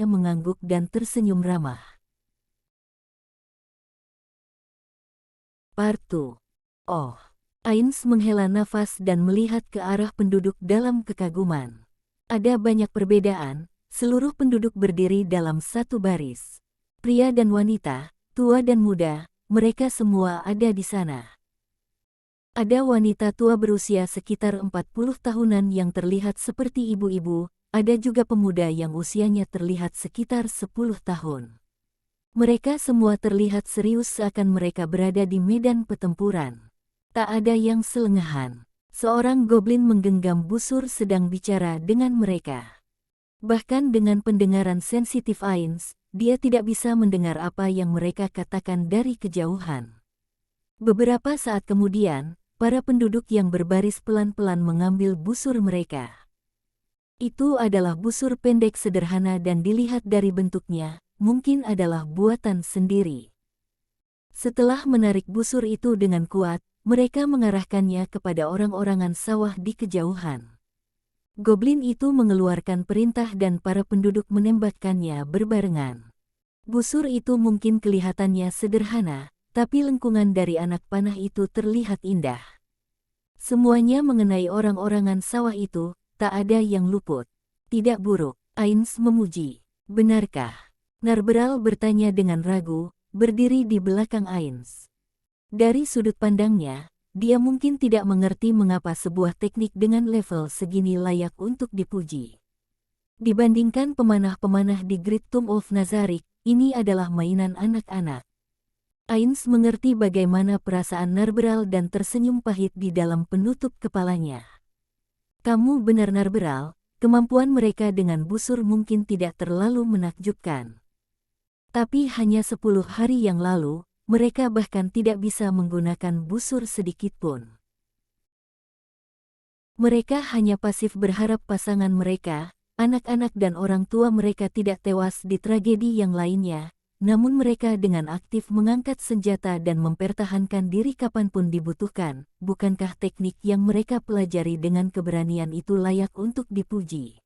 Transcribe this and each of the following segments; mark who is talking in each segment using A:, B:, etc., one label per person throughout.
A: mengangguk dan tersenyum ramah. Part 2. Oh. Ains menghela nafas dan melihat ke arah penduduk dalam kekaguman. Ada banyak perbedaan, seluruh penduduk berdiri dalam satu baris. Pria dan wanita, tua dan muda, mereka semua ada di sana. Ada wanita tua berusia sekitar 40 tahunan yang terlihat seperti ibu-ibu, ada juga pemuda yang usianya terlihat sekitar 10 tahun. Mereka semua terlihat serius seakan mereka berada di medan pertempuran. Tak ada yang selengahan. Seorang goblin menggenggam busur sedang bicara dengan mereka. Bahkan dengan pendengaran sensitif Ains, dia tidak bisa mendengar apa yang mereka katakan dari kejauhan. Beberapa saat kemudian, para penduduk yang berbaris pelan-pelan mengambil busur mereka. Itu adalah busur pendek sederhana dan dilihat dari bentuknya, mungkin adalah buatan sendiri. Setelah menarik busur itu dengan kuat, mereka mengarahkannya kepada orang-orangan sawah di kejauhan. Goblin itu mengeluarkan perintah dan para penduduk menembakkannya berbarengan. Busur itu mungkin kelihatannya sederhana, tapi lengkungan dari anak panah itu terlihat indah. Semuanya mengenai orang-orangan sawah itu, tak ada yang luput. Tidak buruk, Ains memuji. Benarkah? Narberal bertanya dengan ragu, berdiri di belakang Ains. Dari sudut pandangnya, dia mungkin tidak mengerti mengapa sebuah teknik dengan level segini layak untuk dipuji. Dibandingkan pemanah-pemanah di Great Tomb of Nazarick, ini adalah mainan anak-anak. Ains mengerti bagaimana perasaan Narberal dan tersenyum pahit di dalam penutup kepalanya. Kamu benar Narberal, kemampuan mereka dengan busur mungkin tidak terlalu menakjubkan. Tapi hanya 10 hari yang lalu, mereka bahkan tidak bisa menggunakan busur sedikitpun. Mereka hanya pasif berharap pasangan mereka, anak-anak dan orang tua mereka tidak tewas di tragedi yang lainnya, namun mereka dengan aktif mengangkat senjata dan mempertahankan diri kapanpun dibutuhkan. Bukankah teknik yang mereka pelajari dengan keberanian itu layak untuk dipuji?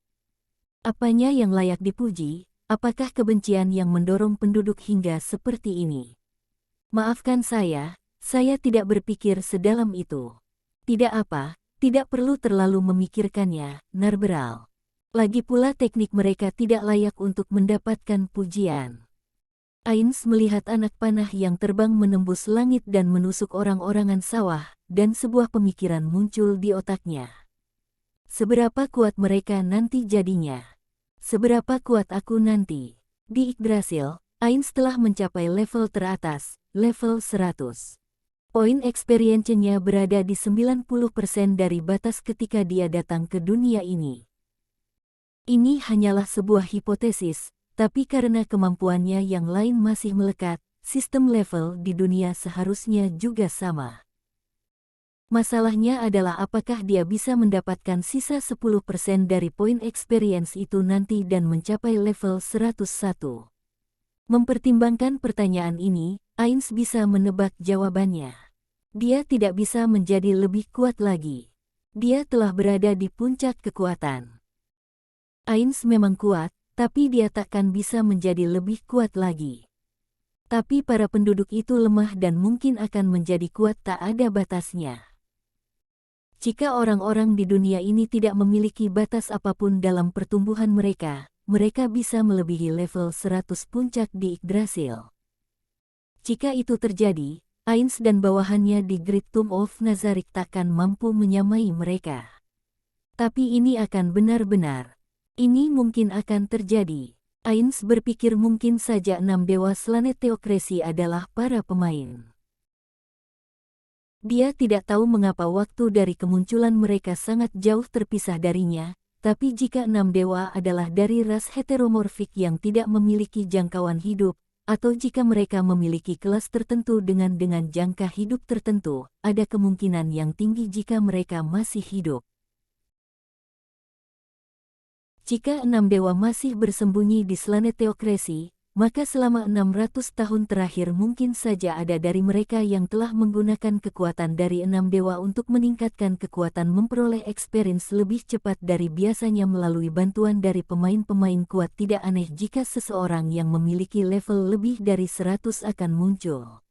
A: Apanya yang layak dipuji? Apakah kebencian yang mendorong penduduk hingga seperti ini? Maafkan saya tidak berpikir sedalam itu. Tidak apa, tidak perlu terlalu memikirkannya, Narberal. Lagi pula teknik mereka tidak layak untuk mendapatkan pujian. Ains melihat anak panah yang terbang menembus langit dan menusuk orang-orangan sawah, dan sebuah pemikiran muncul di otaknya. Seberapa kuat mereka nanti jadinya? Seberapa kuat aku nanti? Di Yggdrasil, Ains telah mencapai level teratas, level 100. Poin experience-nya berada di 90% dari batas ketika dia datang ke dunia ini. Ini hanyalah sebuah hipotesis, tapi karena kemampuannya yang lain masih melekat, sistem level di dunia seharusnya juga sama. Masalahnya adalah apakah dia bisa mendapatkan sisa 10% dari poin experience itu nanti dan mencapai level 101. Mempertimbangkan pertanyaan ini, Ains bisa menebak jawabannya. Dia tidak bisa menjadi lebih kuat lagi. Dia telah berada di puncak kekuatan. Ains memang kuat, tapi dia takkan bisa menjadi lebih kuat lagi. Tapi para penduduk itu lemah dan mungkin akan menjadi kuat tak ada batasnya. Jika orang-orang di dunia ini tidak memiliki batas apapun dalam pertumbuhan mereka bisa melebihi level 100 puncak di Yggdrasil. Jika itu terjadi, Ains dan bawahannya di Great Tomb of Nazarick takkan mampu menyamai mereka. Tapi ini akan benar-benar. Ini mungkin akan terjadi. Ains berpikir mungkin saja 6 dewa Slanet Theocracy adalah para pemain. Dia tidak tahu mengapa waktu dari kemunculan mereka sangat jauh terpisah darinya, tapi jika 6 dewa adalah dari ras heteromorfik yang tidak memiliki jangkauan hidup, atau jika mereka memiliki kelas tertentu dengan jangka hidup tertentu, ada kemungkinan yang tinggi jika mereka masih hidup. Jika 6 dewa masih bersembunyi di Slanet Theocracy, maka selama 600 tahun terakhir mungkin saja ada dari mereka yang telah menggunakan kekuatan dari 6 dewa untuk meningkatkan kekuatan memperoleh experience lebih cepat dari biasanya melalui bantuan dari pemain-pemain kuat. Tidak aneh jika seseorang yang memiliki level lebih dari 100 akan muncul.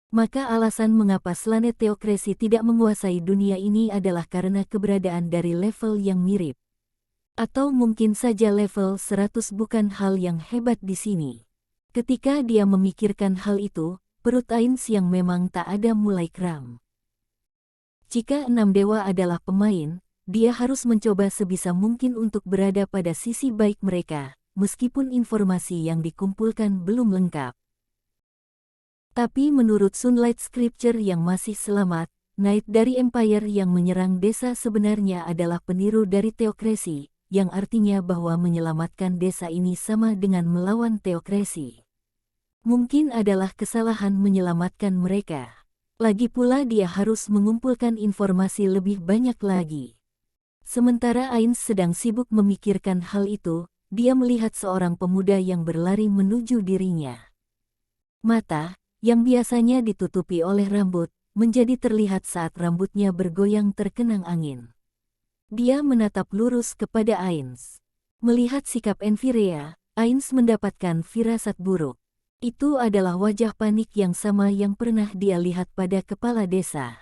A: Maka alasan mengapa planet teokrasi tidak menguasai dunia ini adalah karena keberadaan dari level yang mirip. Atau mungkin saja level 100 bukan hal yang hebat di sini. Ketika dia memikirkan hal itu, perut Ainz yang memang tak ada mulai kram. Jika 6 dewa adalah pemain, dia harus mencoba sebisa mungkin untuk berada pada sisi baik mereka, meskipun informasi yang dikumpulkan belum lengkap. Tapi menurut Sunlight Scripture yang masih selamat, Knight dari Empire yang menyerang desa sebenarnya adalah peniru dari teokrasi, yang artinya bahwa menyelamatkan desa ini sama dengan melawan teokrasi. Mungkin adalah kesalahan menyelamatkan mereka. Lagi pula dia harus mengumpulkan informasi lebih banyak lagi. Sementara Ainz sedang sibuk memikirkan hal itu, dia melihat seorang pemuda yang berlari menuju dirinya. Mata, yang biasanya ditutupi oleh rambut, menjadi terlihat saat rambutnya bergoyang terkenang angin. Dia menatap lurus kepada Ainz. Melihat sikap Enfirea, Ainz mendapatkan firasat buruk. Itu adalah wajah panik yang sama yang pernah dia lihat pada kepala desa.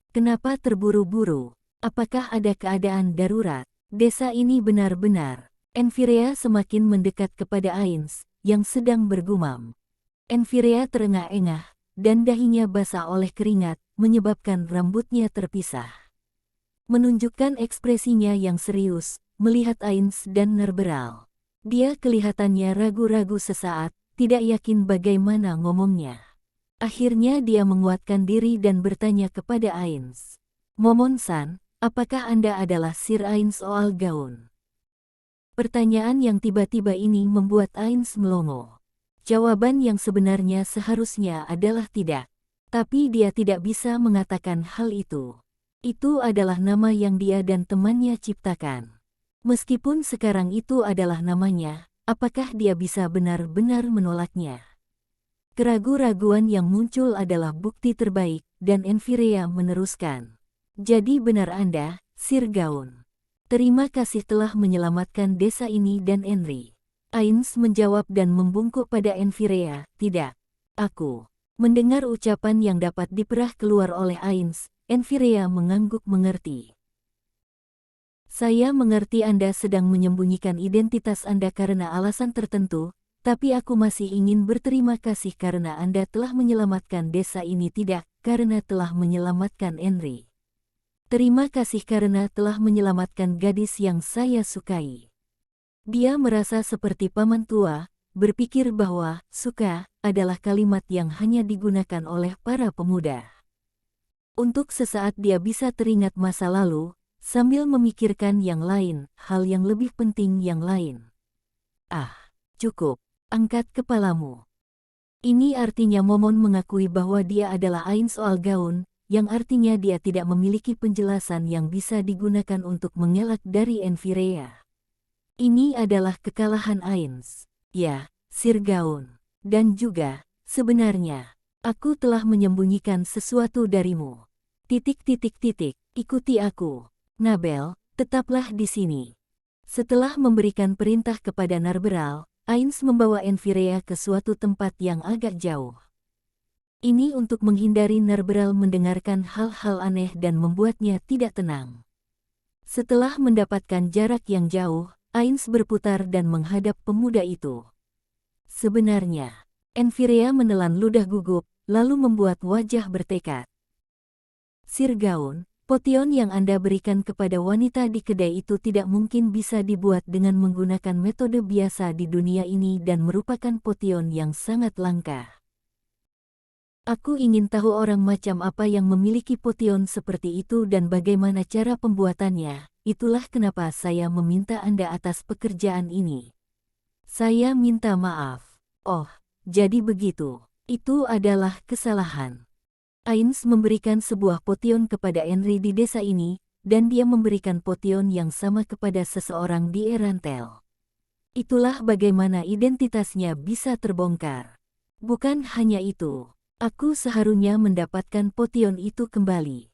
A: Kenapa terburu-buru? Apakah ada keadaan darurat? Desa ini benar-benar. Enfirea semakin mendekat kepada Ainz, yang sedang bergumam. Enfirea terengah-engah, dan dahinya basah oleh keringat, menyebabkan rambutnya terpisah. Menunjukkan ekspresinya yang serius, melihat Ainz dan Narberal. Dia kelihatannya ragu-ragu sesaat, tidak yakin bagaimana ngomongnya. Akhirnya dia menguatkan diri dan bertanya kepada Ainz. Momon-san, apakah Anda adalah Sir Ainz Oalgaun? Pertanyaan yang tiba-tiba ini membuat Ainz melongo. Jawaban yang sebenarnya seharusnya adalah tidak. Tapi dia tidak bisa mengatakan hal itu. Itu adalah nama yang dia dan temannya ciptakan. Meskipun sekarang itu adalah namanya, apakah dia bisa benar-benar menolaknya? Keraguan-raguan yang muncul adalah bukti terbaik, dan Enfirea meneruskan. Jadi benar Anda, Sir Gaun. Terima kasih telah menyelamatkan desa ini dan Enri. Ainz menjawab dan membungkuk pada Enfirea, tidak. Aku. Mendengar ucapan yang dapat diperah keluar oleh Ainz, Enfirea mengangguk mengerti. Saya mengerti Anda sedang menyembunyikan identitas Anda karena alasan tertentu, tapi aku masih ingin berterima kasih karena Anda telah menyelamatkan desa ini tidak, karena telah menyelamatkan Enri. Terima kasih karena telah menyelamatkan gadis yang saya sukai. Dia merasa seperti paman tua, berpikir bahwa suka adalah kalimat yang hanya digunakan oleh para pemuda. Untuk sesaat dia bisa teringat masa lalu, sambil memikirkan yang lain, hal yang lebih penting yang lain. Ah, cukup, angkat kepalamu. Ini artinya Momon mengakui bahwa dia adalah Ainz Oalgaun, yang artinya dia tidak memiliki penjelasan yang bisa digunakan untuk mengelak dari Enfirea. Ini adalah kekalahan Ainz. Ya, Sir Gaun. Dan juga, sebenarnya, aku telah menyembunyikan sesuatu darimu. Ikuti aku. Nabel, tetaplah di sini. Setelah memberikan perintah kepada Narberal, Ainz membawa Enfirea ke suatu tempat yang agak jauh. Ini untuk menghindari Narberal mendengarkan hal-hal aneh dan membuatnya tidak tenang. Setelah mendapatkan jarak yang jauh, Ainz berputar dan menghadap pemuda itu. Sebenarnya, Enfirea menelan ludah gugup, lalu membuat wajah bertekad. Sir Gaun, potion yang Anda berikan kepada wanita di kedai itu tidak mungkin bisa dibuat dengan menggunakan metode biasa di dunia ini dan merupakan potion yang sangat langka. Aku ingin tahu orang macam apa yang memiliki potion seperti itu dan bagaimana cara pembuatannya. Itulah kenapa saya meminta Anda atas pekerjaan ini. Saya minta maaf. Oh, jadi begitu. Itu adalah kesalahan. Ainz memberikan sebuah potion kepada Enri di desa ini, dan dia memberikan potion yang sama kepada seseorang di Erantel. Itulah bagaimana identitasnya bisa terbongkar. Bukan hanya itu, aku seharusnya mendapatkan potion itu kembali.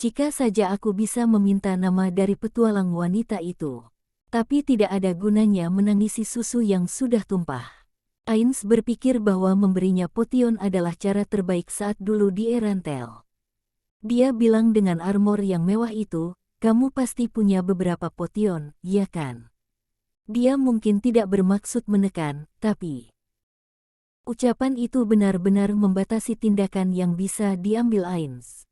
A: Jika saja aku bisa meminta nama dari petualang wanita itu. Tapi tidak ada gunanya menangisi susu yang sudah tumpah. Ains berpikir bahwa memberinya potion adalah cara terbaik saat dulu di Erantel. Dia bilang dengan armor yang mewah itu, kamu pasti punya beberapa potion, ya kan? Dia mungkin tidak bermaksud menekan, tapi ucapan itu benar-benar membatasi tindakan yang bisa diambil Ains.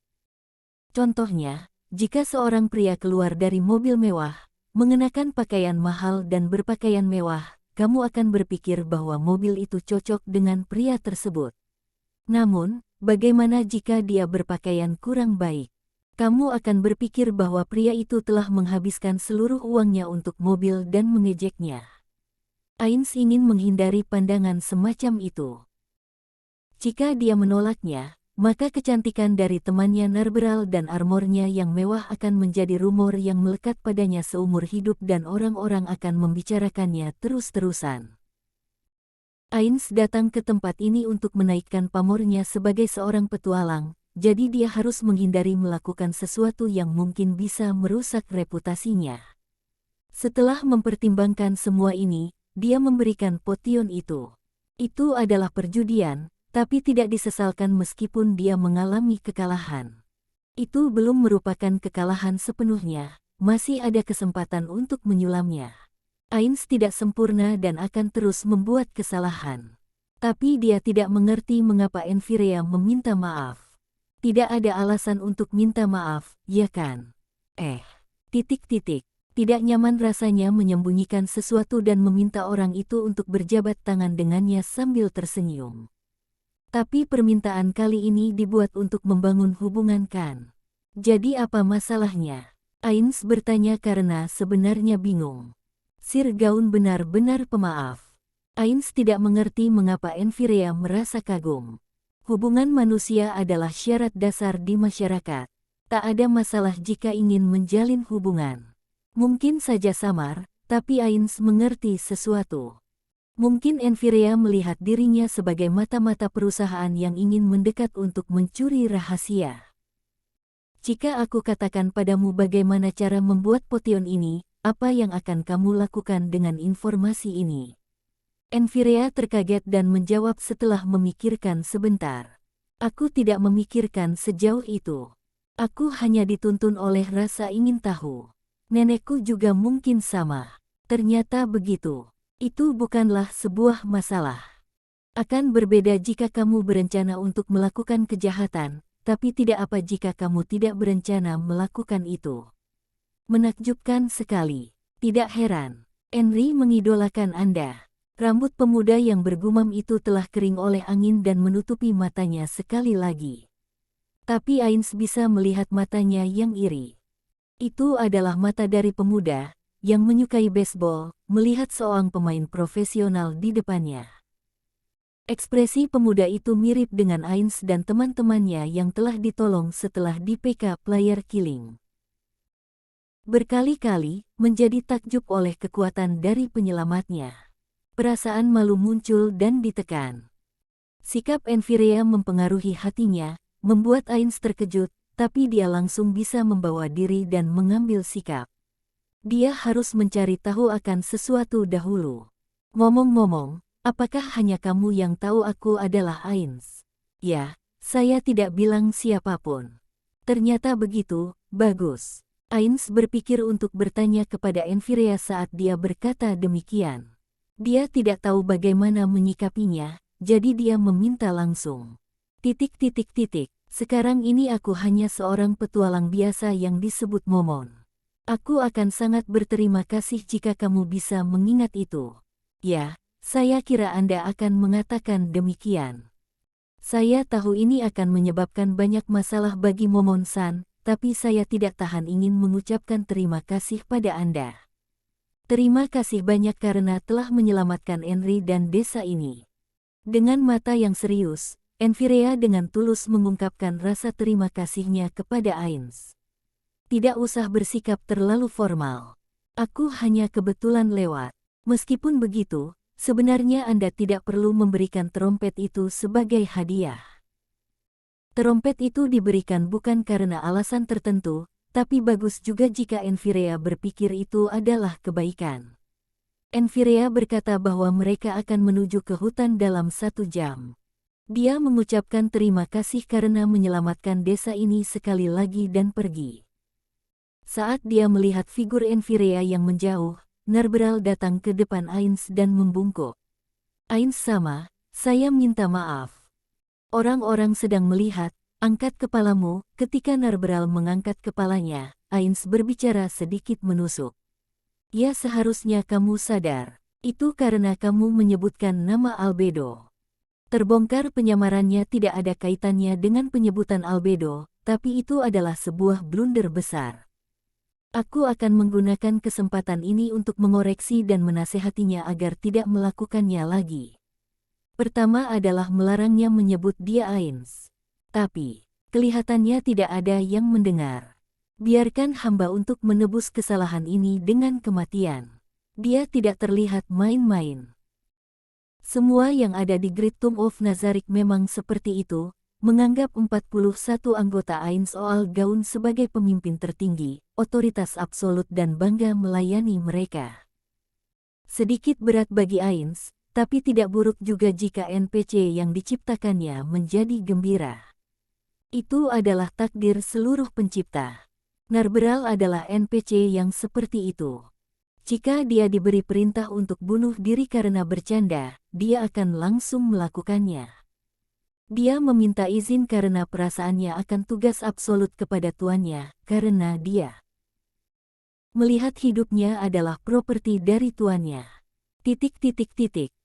A: Contohnya, jika seorang pria keluar dari mobil mewah, mengenakan pakaian mahal dan berpakaian mewah, kamu akan berpikir bahwa mobil itu cocok dengan pria tersebut. Namun, bagaimana jika dia berpakaian kurang baik? Kamu akan berpikir bahwa pria itu telah menghabiskan seluruh uangnya untuk mobil dan mengejeknya. Ains ingin menghindari pandangan semacam itu. Jika dia menolaknya, maka kecantikan dari temannya Narberal dan armornya yang mewah akan menjadi rumor yang melekat padanya seumur hidup dan orang-orang akan membicarakannya terus-terusan. Ains datang ke tempat ini untuk menaikkan pamornya sebagai seorang petualang, jadi dia harus menghindari melakukan sesuatu yang mungkin bisa merusak reputasinya. Setelah mempertimbangkan semua ini, dia memberikan potion itu. Itu adalah perjudian, tapi tidak disesalkan meskipun dia mengalami kekalahan. Itu belum merupakan kekalahan sepenuhnya, masih ada kesempatan untuk menyulamnya. Ains tidak sempurna dan akan terus membuat kesalahan. Tapi dia tidak mengerti mengapa Enfirea meminta maaf. Tidak ada alasan untuk minta maaf, ya kan? Tidak nyaman rasanya menyembunyikan sesuatu dan meminta orang itu untuk berjabat tangan dengannya sambil tersenyum. Tapi permintaan kali ini dibuat untuk membangun hubungan kan? Jadi apa masalahnya? Ains bertanya karena sebenarnya bingung. Sir Gaun benar-benar pemaaf. Ains tidak mengerti mengapa Enfirea merasa kagum. Hubungan manusia adalah syarat dasar di masyarakat. Tak ada masalah jika ingin menjalin hubungan. Mungkin saja samar, tapi Ains mengerti sesuatu. Mungkin Enfirea melihat dirinya sebagai mata-mata perusahaan yang ingin mendekat untuk mencuri rahasia. Jika aku katakan padamu bagaimana cara membuat potion ini, apa yang akan kamu lakukan dengan informasi ini? Enfirea terkaget dan menjawab setelah memikirkan sebentar. Aku tidak memikirkan sejauh itu. Aku hanya dituntun oleh rasa ingin tahu. Nenekku juga mungkin sama. Ternyata begitu. Itu bukanlah sebuah masalah. Akan berbeda jika kamu berencana untuk melakukan kejahatan, tapi tidak apa jika kamu tidak berencana melakukan itu. Menakjubkan sekali. Tidak heran. Henry mengidolakan Anda. Rambut pemuda yang bergumam itu telah kering oleh angin dan menutupi matanya sekali lagi. Tapi Ains bisa melihat matanya yang iri. Itu adalah mata dari pemuda yang menyukai baseball, melihat seorang pemain profesional di depannya. Ekspresi pemuda itu mirip dengan Ains dan teman-temannya yang telah ditolong setelah di PK Player Killing. Berkali-kali menjadi takjub oleh kekuatan dari penyelamatnya. Perasaan malu muncul dan ditekan. Sikap Enfirea mempengaruhi hatinya, membuat Ains terkejut, tapi dia langsung bisa membawa diri dan mengambil sikap. Dia harus mencari tahu akan sesuatu dahulu. Ngomong-ngomong, apakah hanya kamu yang tahu aku adalah Ains? Ya, saya tidak bilang siapapun. Ternyata begitu, bagus. Ains berpikir untuk bertanya kepada Enfirea saat dia berkata demikian. Dia tidak tahu bagaimana menyikapinya, jadi dia meminta langsung. Sekarang ini aku hanya seorang petualang biasa yang disebut Momon. Aku akan sangat berterima kasih jika kamu bisa mengingat itu. Ya, saya kira Anda akan mengatakan demikian. Saya tahu ini akan menyebabkan banyak masalah bagi Momon-san, tapi saya tidak tahan ingin mengucapkan terima kasih pada Anda. Terima kasih banyak karena telah menyelamatkan Henry dan desa ini. Dengan mata yang serius, Enfirea dengan tulus mengungkapkan rasa terima kasihnya kepada Ains. Tidak usah bersikap terlalu formal. Aku hanya kebetulan lewat. Meskipun begitu, sebenarnya Anda tidak perlu memberikan trompet itu sebagai hadiah. Trompet itu diberikan bukan karena alasan tertentu, tapi bagus juga jika Enfirea berpikir itu adalah kebaikan. Enfirea berkata bahwa mereka akan menuju ke hutan dalam 1 jam. Dia mengucapkan terima kasih karena menyelamatkan desa ini sekali lagi dan pergi. Saat dia melihat figur Enfirea yang menjauh, Narberal datang ke depan Ains dan membungkuk. Ains sama, saya minta maaf. Orang-orang sedang melihat, angkat kepalamu. Ketika Narberal mengangkat kepalanya, Ains berbicara sedikit menusuk. Ya, seharusnya kamu sadar. Itu karena kamu menyebutkan nama Albedo. Terbongkar penyamarannya tidak ada kaitannya dengan penyebutan Albedo, tapi itu adalah sebuah blunder besar. Aku akan menggunakan kesempatan ini untuk mengoreksi dan menasehatinya agar tidak melakukannya lagi. Pertama adalah melarangnya menyebut dia Ains. Tapi, kelihatannya tidak ada yang mendengar. Biarkan hamba untuk menebus kesalahan ini dengan kematian. Dia tidak terlihat main-main. Semua yang ada di Great Tomb of Nazarick memang seperti itu, menganggap 41 anggota Ains Oal Gaun sebagai pemimpin tertinggi, otoritas absolut dan bangga melayani mereka. Sedikit berat bagi Ains, tapi tidak buruk juga jika NPC yang diciptakannya menjadi gembira. Itu adalah takdir seluruh pencipta. Narberal adalah NPC yang seperti itu. Jika dia diberi perintah untuk bunuh diri karena bercanda, dia akan langsung melakukannya. Dia meminta izin karena perasaannya akan tugas absolut kepada tuannya, karena dia melihat hidupnya adalah properti dari tuannya.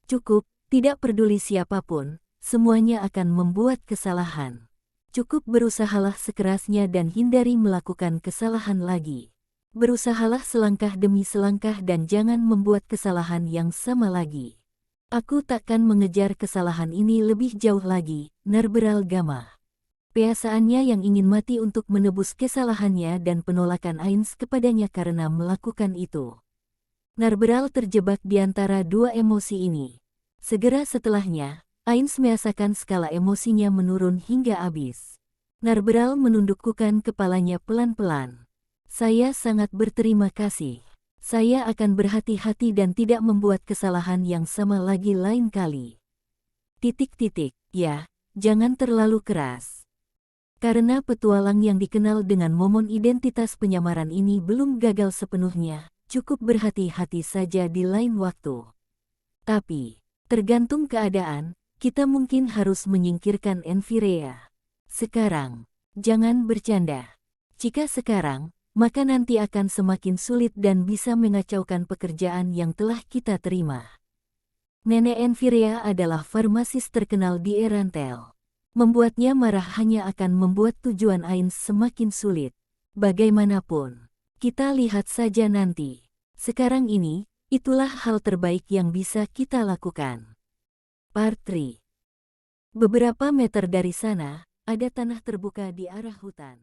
A: Cukup, tidak peduli siapapun, semuanya akan membuat kesalahan. Cukup berusahalah sekerasnya dan hindari melakukan kesalahan lagi. Berusahalah selangkah demi selangkah dan jangan membuat kesalahan yang sama lagi. Aku takkan mengejar kesalahan ini lebih jauh lagi, Narberal Gama. Peasaannya yang ingin mati untuk menebus kesalahannya dan penolakan Ains kepadanya karena melakukan itu. Narberal terjebak di antara dua emosi ini. Segera setelahnya, Ains merasakan skala emosinya menurun hingga habis. Narberal menundukkan kepalanya pelan-pelan. Saya sangat berterima kasih. Saya akan berhati-hati dan tidak membuat kesalahan yang sama lagi lain kali. Ya, jangan terlalu keras. Karena petualang yang dikenal dengan momon identitas penyamaran ini belum gagal sepenuhnya, cukup berhati-hati saja di lain waktu. Tapi, tergantung keadaan, kita mungkin harus menyingkirkan Enfirea. Sekarang, jangan bercanda. Jika sekarang, maka nanti akan semakin sulit dan bisa mengacaukan pekerjaan yang telah kita terima. Nenek Enfirea adalah farmasis terkenal di Erantel. Membuatnya marah hanya akan membuat tujuan Ains semakin sulit. Bagaimanapun, kita lihat saja nanti. Sekarang ini, itulah hal terbaik yang bisa kita lakukan. Part 3. Beberapa meter dari sana, ada tanah terbuka di arah hutan.